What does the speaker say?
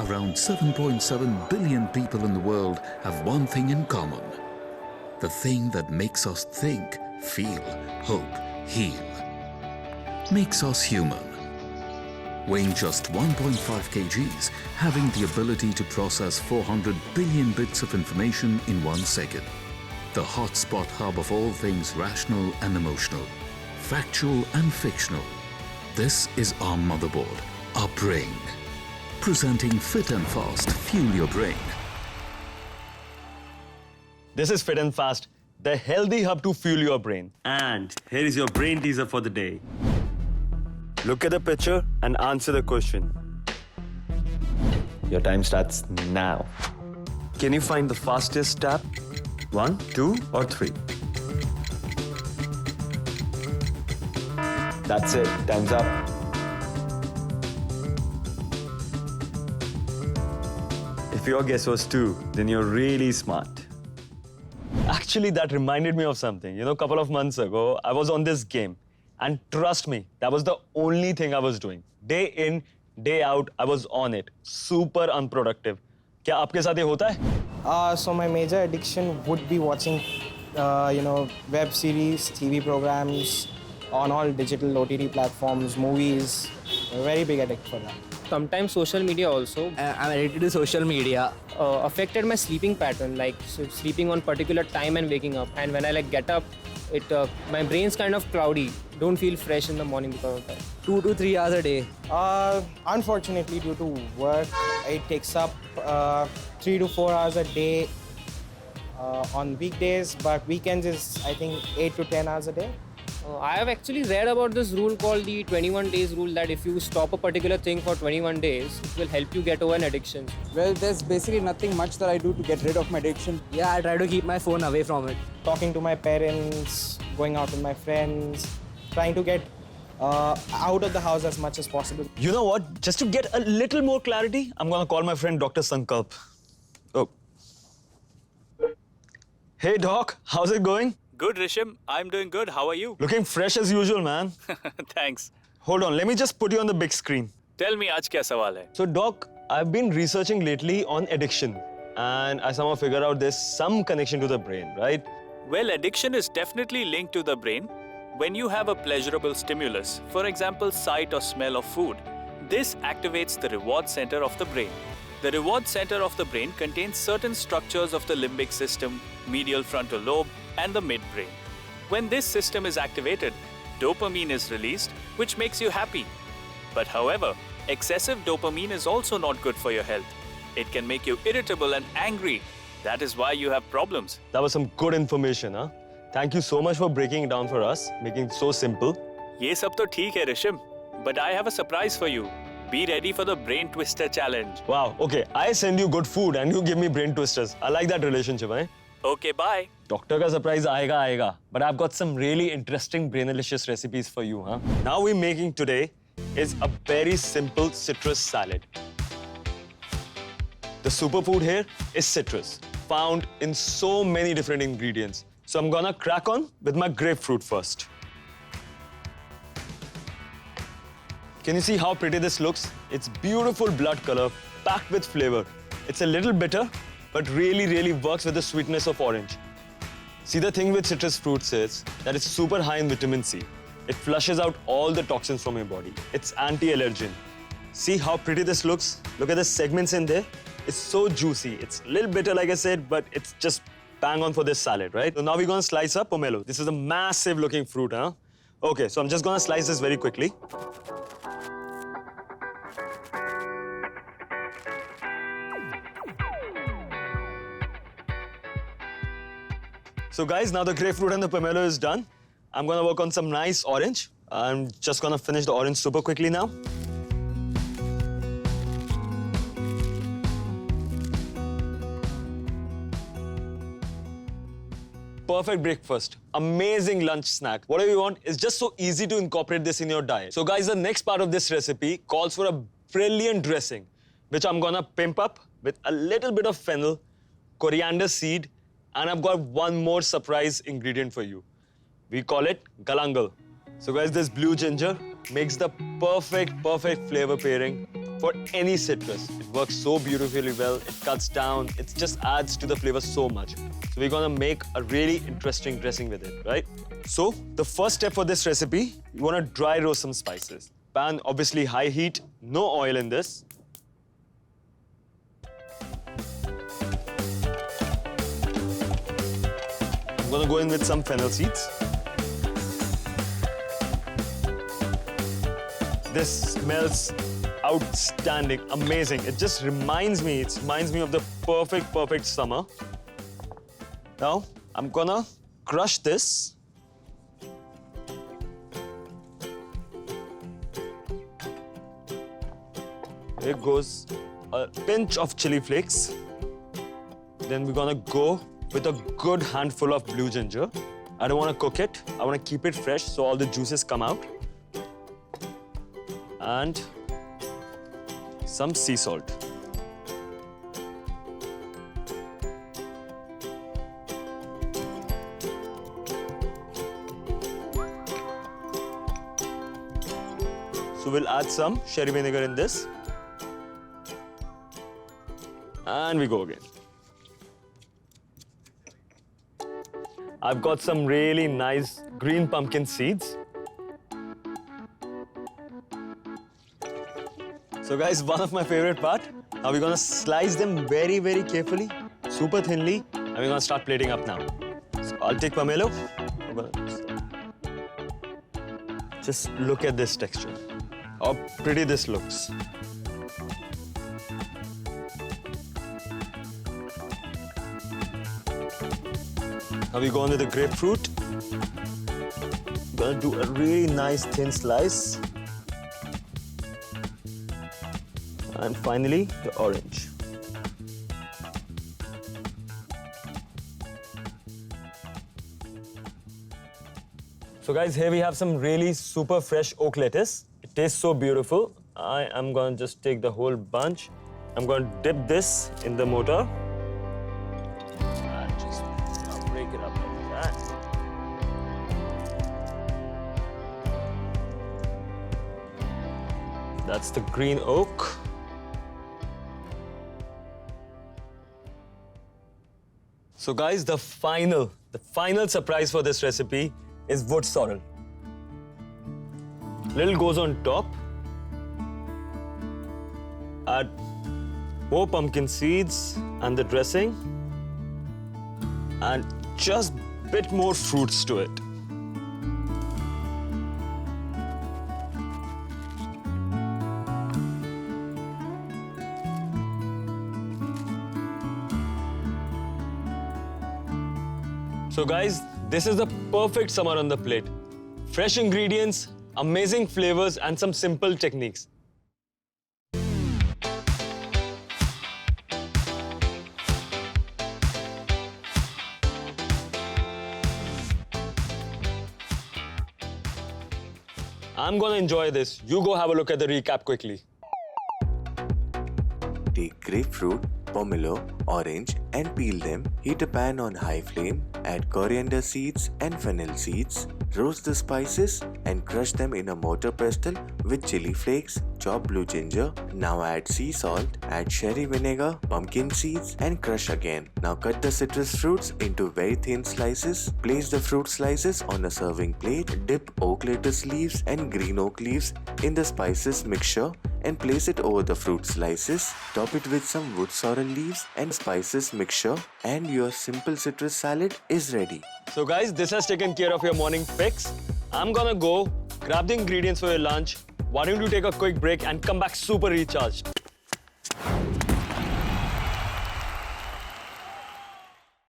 around 7.7 billion people in the world have one thing in common. The thing that makes us think, feel, hope, heal. Makes us human. Weighing just 1.5 kgs, having the ability to process 400 billion bits of information in 1 second. The hotspot hub of all things rational and emotional, factual and fictional. This is our motherboard, our brain. Presenting Fit and Fast, fuel your brain. This is Fit and Fast, the healthy hub to fuel your brain. And here is your brain teaser for the day. Look at the picture and answer the question. Your time starts now. Can you find the fastest tap? 1, 2, or 3? That's it, time's up. If your guess was 2, then you're really smart. Actually, that reminded me of something. You know, a couple of months ago, I was on this game. And trust me, that was the only thing I was doing. Day in, day out, I was on it. Super unproductive. क्या आपके साथ ये होता है? So my major addiction would be watching, web series, TV programs, on all digital OTT platforms, movies. A very big addict for that. Sometimes social media also. I'm addicted to social media. Affected my sleeping pattern, like sleeping on particular time and waking up. And when I get up, my brain's kind of cloudy. Don't feel fresh in the morning because of that. 2 to 3 hours a day. Unfortunately, due to work, it takes up 3 to 4 hours a day on weekdays, but weekends is, I think, 8 to 10 hours a day. I have actually read about this rule called the 21 days rule, that if you stop a particular thing for 21 days, it will help you get over an addiction. Well, there's basically nothing much that I do to get rid of my addiction. Yeah, I try to keep my phone away from it. Talking to my parents, going out with my friends, trying to get out of the house as much as possible. You know what? Just to get a little more clarity, I'm gonna call my friend Dr. Sankalp. Oh. Hey, Doc. How's it going? Good, Risham. I'm doing good. How are you? Looking fresh as usual, man. Thanks. Hold on, let me just put you on the big screen. Tell me, आज क्या सवाल है? So, Doc, I've been researching lately on addiction. And I somehow figured out there's some connection to the brain, right? Well, addiction is definitely linked to the brain. When you have a pleasurable stimulus, for example, sight or smell of food, this activates the reward center of the brain. The reward center of the brain contains certain structures of the limbic system, medial frontal lobe, and the midbrain. When this system is activated, dopamine is released, which makes you happy. But however, excessive dopamine is also not good for your health. It can make you irritable and angry. That is why you have problems. That was some good information, huh? Thank you so much for breaking it down for us, making it so simple. ये सब तो ठीक है, Risham. But I have a surprise for you. Be ready for the brain twister challenge. Wow, okay. I send you good food and you give me brain twisters. I like that relationship, eh? Okay, bye. Doctor का surprise आएगा. But I've got some really interesting brainalicious recipes for you, huh? Now we're making today is a very simple citrus salad. The superfood here is citrus, found in so many different ingredients. So I'm gonna crack on with my grapefruit first. Can you see how pretty this looks? It's beautiful blood color, packed with flavor. It's a little bitter, but really works with the sweetness of orange. See, the thing with citrus fruits is that it's super high in vitamin C. It flushes out all the toxins from your body. It's anti-allergen. See how pretty this looks? Look at the segments in there. It's so juicy. It's a little bitter, like I said, but it's just bang on for this salad, right? So now we're gonna slice up pomelo. This is a massive looking fruit, huh? Okay, so I'm just gonna slice this very quickly. So guys, now the grapefruit and the pomelo is done. I'm gonna work on some nice orange. I'm just gonna finish the orange super quickly now. Perfect breakfast, amazing lunch snack. Whatever you want, it's just so easy to incorporate this in your diet. So guys, the next part of this recipe calls for a brilliant dressing, which I'm gonna pimp up with a little bit of fennel, coriander seed, and I've got one more surprise ingredient for you. We call it galangal. So guys, this blue ginger makes the perfect flavor pairing for any citrus. It works so beautifully well. It cuts down. It just adds to the flavor so much. So we're gonna make a really interesting dressing with it, right? So the first step for this recipe, you wanna dry roast some spices. Pan, obviously high heat, no oil in this. I'm gonna go in with some fennel seeds. This smells outstanding, amazing. It just reminds me of the perfect summer. Now, I'm gonna crush this. Here goes a pinch of chili flakes. Then we're gonna go with a good handful of blue ginger. I don't wanna cook it. I wanna keep it fresh so all the juices come out. And some sea salt. So we'll add some sherry vinegar in this. And we go again. I've got some really nice green pumpkin seeds. So guys, one of my favorite part. Now we're gonna slice them very carefully, super thinly, and we're gonna start plating up now. So I'll take pomelo. Just look at this texture. How pretty this looks. Now we go on with the grapefruit. Gonna do a really nice thin slice. And finally, the orange. So guys, here we have some really super fresh oak lettuce. It tastes so beautiful. I am gonna just take the whole bunch. I'm gonna dip this in the mortar. And just break it up like that. That's the green oak. So guys, the final surprise for this recipe is wood sorrel. Little goes on top. Add more pumpkin seeds and the dressing. And just a bit more fruits to it. So guys, this is the perfect summer on the plate. Fresh ingredients, amazing flavors, and some simple techniques. I'm gonna enjoy this. You go have a look at the recap quickly. Take grapefruit, pomelo, orange and peel them. Heat a pan on high flame. Add coriander seeds and fennel seeds. Roast the spices and crush them in a mortar pestle with chili flakes, chopped blue ginger. Now add sea salt, add sherry vinegar, pumpkin seeds and crush again. Now cut the citrus fruits into very thin slices. Place the fruit slices on a serving plate. Dip oak lettuce leaves and green oak leaves in the spices mixture and place it over the fruit slices. Top it with some wood sorrel leaves and spices mixture and your simple citrus salad is ready. So guys, this has taken care of your morning fix. I'm gonna go grab the ingredients for your lunch. Why don't you take a quick break and come back super recharged?